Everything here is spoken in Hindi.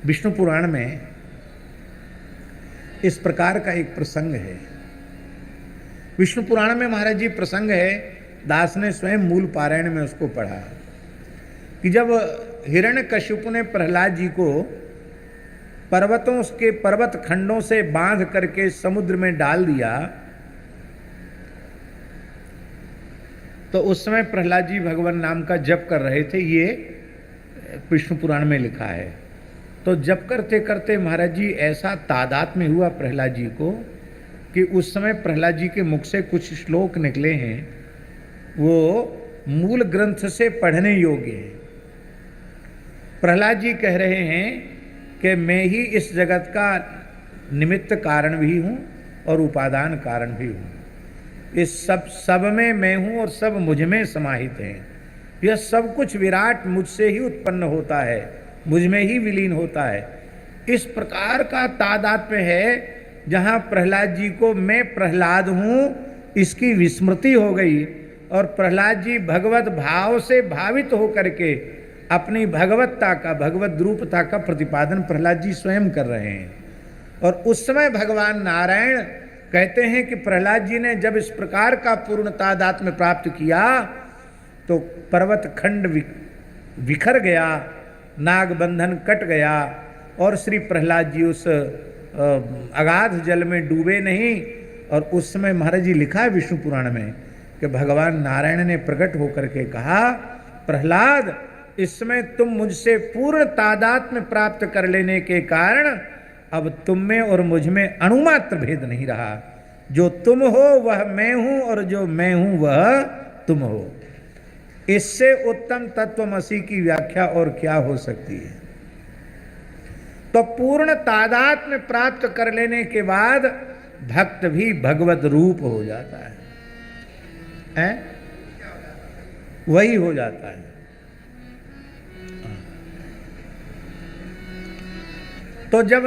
विष्णु पुराण में इस प्रकार का एक प्रसंग है। विष्णु पुराण में महाराज जी प्रसंग है, दास ने स्वयं मूल पारायण में उसको पढ़ा कि जब हिरण्यकशिपु ने प्रहलाद जी को पर्वतों के पर्वत खंडों से बांध करके समुद्र में डाल दिया, तो उस समय प्रहलाद जी भगवान नाम का जप कर रहे थे। ये विष्णु पुराण में लिखा है। तो जप करते करते महाराज जी ऐसा तादात्म्य हुआ प्रहलाद जी को कि उस समय प्रहलाद जी के मुख से कुछ श्लोक निकले हैं, वो मूल ग्रंथ से पढ़ने योग्य है। प्रहलाद जी कह रहे हैं कि मैं ही इस जगत का निमित्त कारण भी हूँ और उपादान कारण भी हूँ। इस सब में मैं हूँ और सब मुझ में समाहित हैं। यह सब कुछ विराट मुझसे ही उत्पन्न होता है, मुझ में ही विलीन होता है। इस प्रकार का तादात्म्य है जहाँ प्रहलाद जी को मैं प्रहलाद हूँ इसकी विस्मृति हो गई और प्रहलाद जी भगवत भाव से भावित होकर के अपनी भगवत्ता का, भगवत रूपता का प्रतिपादन प्रहलाद जी स्वयं कर रहे हैं। और उस समय भगवान नारायण कहते हैं कि प्रहलाद जी ने जब इस प्रकार का पूर्ण तादात्म्य प्राप्त किया तो पर्वत खंड बिखर गया, नाग बंधन कट गया और श्री प्रहलाद जी उस अगाध जल में डूबे नहीं। और उस समय महाराज जी लिखा है विष्णु पुराण में कि भगवान नारायण ने प्रकट होकर के कहा, प्रहलाद इसमें तुम मुझसे पूर्ण तादात्म्य प्राप्त कर लेने के कारण अब तुम में और मुझ में अणुमात्र भेद नहीं रहा। जो तुम हो वह मैं हूं और जो मैं हूं वह तुम हो। इससे उत्तम तत्वमसि की व्याख्या और क्या हो सकती है। तो पूर्ण तादात्म्य प्राप्त कर लेने के बाद भक्त भी भगवत रूप हो जाता है? वही हो जाता है। तो जब